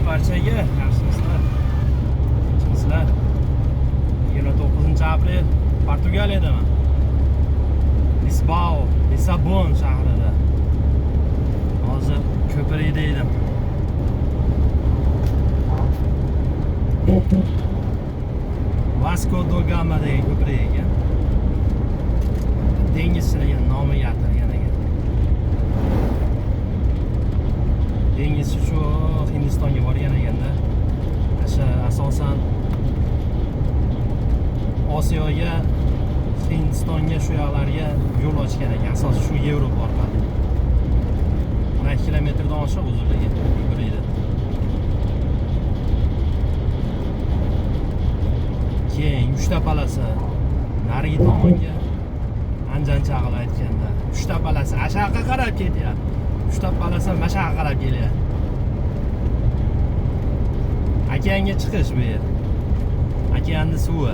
barchaga yaxshimisizlar? Tinchmisizlar? 29-aprel Portugaliyadaman. Lissabon shahrida. Hozir ko'prikda edim. Vasco da Gama degan ko'prik ekan. Dengizchining nomiga atalgan ekan. Dengizchi shu Hindistonga borgan ekanda. Asosan Osiyoga, Hindistonga shu yoqlarga yo'l ochgan ekan. Asosan shu Yevropa orqali. 12 kilometrdan oshiq uzunligi ko'prikda. Keyin uchta palasa narigi tomonga anjancha qilib aytganda, uchta palasa ashaqqa qarab ketyapti. Uchta palasa mashaqqa qarab kelyapti. Okeanga chiqish bu yer. Okeanning suvi.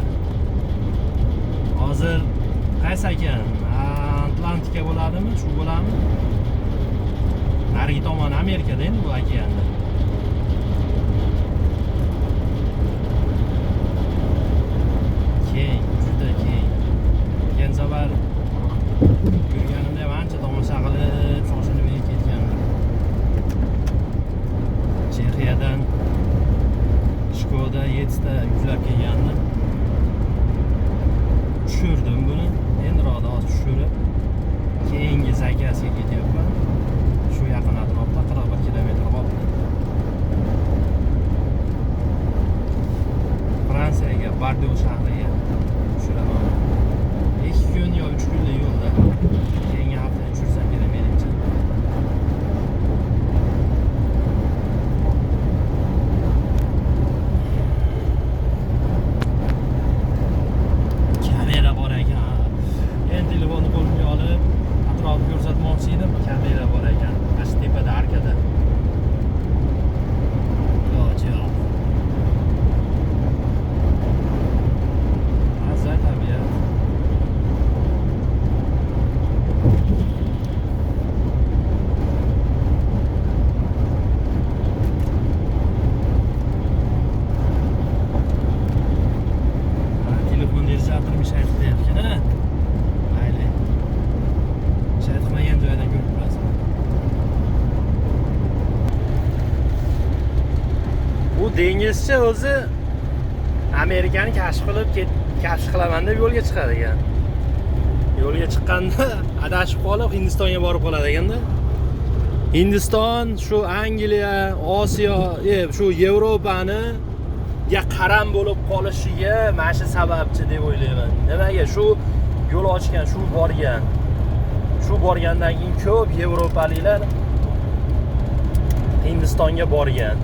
Hozir qaysi okean? Atlantika bo'ladimi? Shu bo'ladimi? Narigi tomon Amerikada endi bu okeanda. Keng, juda keng. Keyin safar yurganimda ham ancha tomosha qilib, shoshilib ketgandim. Chexiyadan Shkoda 7 ta yuklab kelgandim. Tushirdim buni. Endi ro'da tushirib, keyingi zakasiga ketyapman. Shu yaqin atrofda 41 kilometr qoldi. Fransiyaga, Bordeaux shahriga tushiraman. 2 kun yo 3 kunlik yo'lda. Keyingi hafta tushirsam kerak menimcha. Kamera bor ekan. Endi telefonni qo'limga olib, atrofni ko'rsatmoqchi edim. Kamera bor ekan. Mana tepada arkada. Yo'q. Mazza tabiat. Telefon derazatorni shaytlayapti, ha? Mayli. Shaytmagan joydan ko'rib turasizlar. Bu dengizchi o'zi Amerikani kashf qilaman deb yo'lga chiqadi ekan. Yo'lga chiqqanda adashib qolib Hindistonga borib qoladi ekanda. Hindiston shu Angliya, Osiyo, shu Yevropani qaram bo'lib qolishiga mana shu sababchi deb o'ylayman. Nimaga? Shu yo'l ochgan, shu borgan. Shu borgandan keyin ko'p yevropaliklar Hindistonga borgan.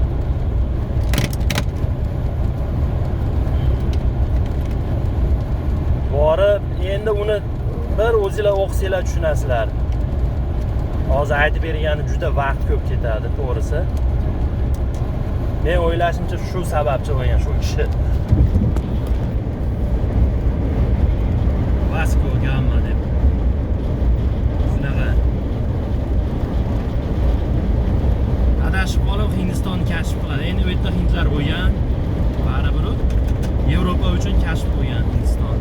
Borib, endi uni bir o'zingizlar o'qisanglar tushunasizlar. Hozir aytib bergani juda vaqt ko'p ketadi, to'g'risi. Men o'ylashimcha shu sababchi bo'lgan shu kishi. Vasco Gama deb. Shunaqa. Adashib qolib Hindistonni kashf qiladi. Endi u yerda hindlar bo'lgan. Baribir Yevropa uchun kashf bo'lgan Hindiston.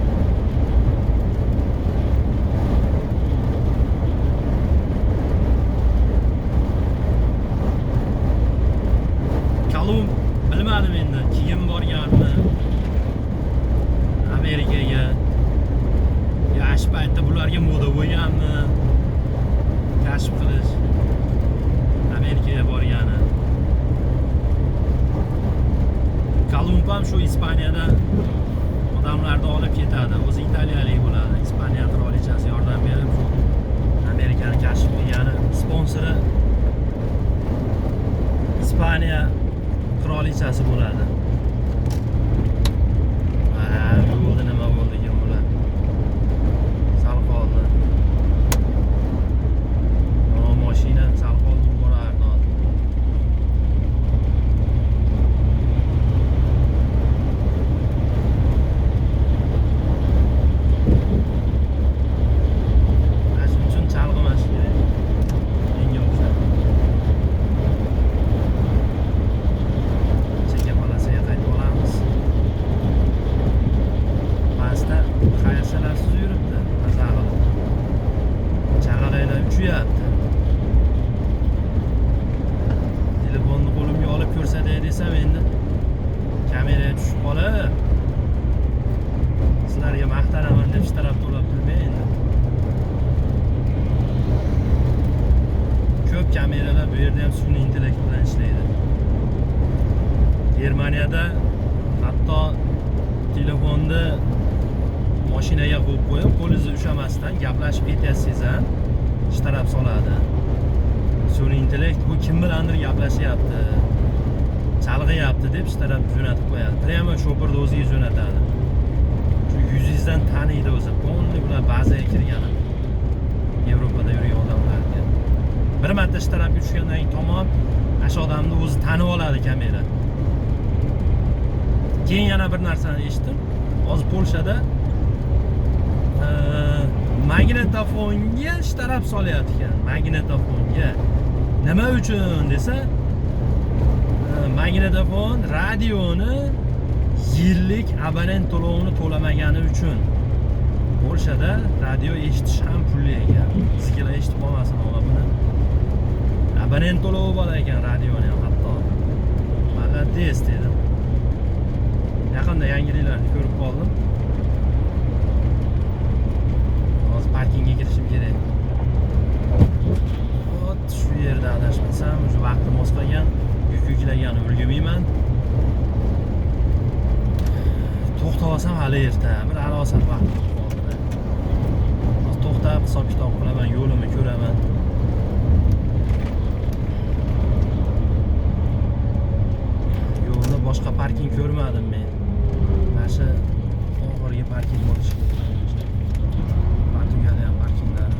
Bilmadim endi keyin borganmi Amerikaga. Yosh paytda bularga moda bo'lganmi? Kashf qilish. Amerikaga borgani. Kolumb ham shu Ispaniyada odamlarni olib ketadi. O'zi italiyalik bo'ladi. Ispaniya qirolichasi yordam berib shu Amerikani kashf qilgani. Sponsori Ispaniya qirolichasi bo'ladi. Yo'lda nima bo'ldi ekan bular? Sal qoldi. Mashina sal qoldi borardi. Shuning uchun chalg'imash kerak. Menga o'xshab. ham sun'iy intellekt bilan ishlaydi. Germaniyada hatto telefonni mashinaga qo'yib qo'yib, qo'lingizni ushlamasdan gaplashib ketyapsiz ham ishtarab soladi. Sun'iy intellekt bu kim bilandir gaplashyapti, chalg'iyapti deb ishtarab jo'natib qo'yadi. Prямо sho'pirni o'ziga jo'natadi. Shu yuzingizdan taniydi o'zi. Polni bular bazaga kirgani. Yevropada yurgan odamlarga. Bir marta ishtarabga tushgandan keyin tamom o'sha odamni o'zi tanib oladi kamera. Keyin yana bir narsani eshitdim. Hozir Polshada magnitofonga ishtarab solyapti. Magnitofonga. Nima uchun desa, magnitofon radioni yillik abonent to'lovini to'lamagani uchun. Polshada radio eshitish ham pulli ekan. Sizlar eshitib qolmasin ola buni. Abonent to'lovi bor ekan radioni ham hatto. Malades dedim. Yaqinda yangiliklarni ko'rib qoldim. Hozir parkingga kirishim kerak. Shu yerda adashmasam, shu vaqtim oz qolgan, yuk yuklaganni ulgurmayman. To'xtab olsam hali erta, bir arosat vaqt qoldi. Hozir to'xtab hisob-kitob qilaman, yo'limni ko'raman. Yo'lda boshqa parking ko'rmadim men. Mana shu oxirgi parking bo'lishi kerak. Portugaliya parkinglari.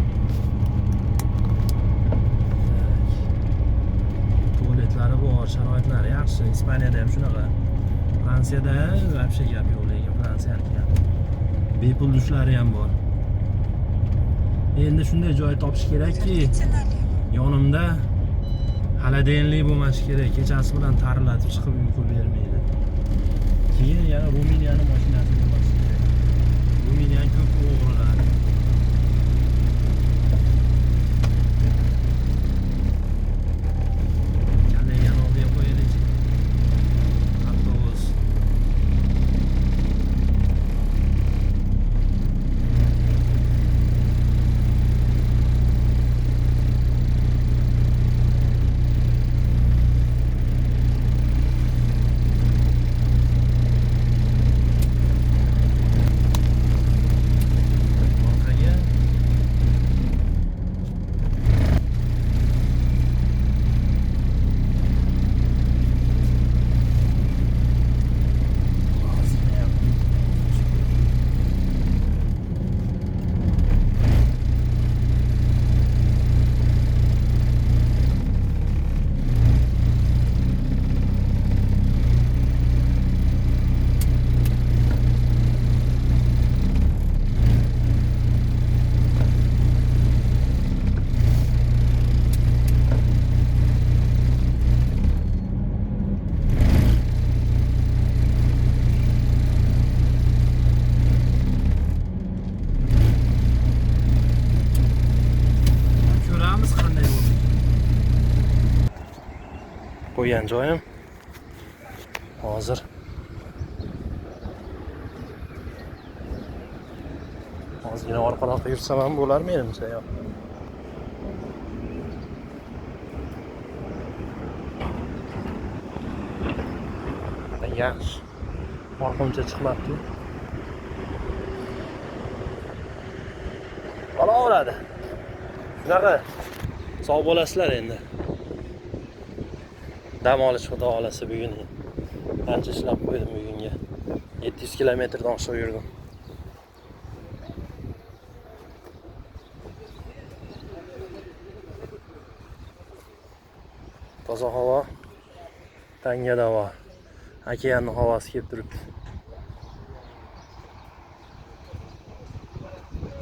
Tualetlari bor, sharoitlari yaxshi. Ispaniyada ham shunaqa. Fransiyada вообще gap yo'q, lekin Fransiyaniki ham bepul dushlari ham bor. Endi shunday joy topish kerakki, yonimda xaladenlik bo'lmashi kerak. Kechasi bilan tarilatib chiqib uyqu bermaydi. Keyin yana Ruminiyani mashinasini bosish kerak. Ruminiyaning ko'p o'g'rilari. Qo'ygan joyim hozir ozgina orqaroqqa yursam ham bo'larmi menimcha? Yo'q. Yaxshi. Orqamcha chiqmabdi. Olaveradi. Shunaqa sog' bo'lasizlar endi. Dam olish xudo olasa bugun ancha ishlab qo'ydim bugunga. 700 kilometrdan oshiq yurdim. Toza havo, tanga havo, okeanning havosi kelib turibdi.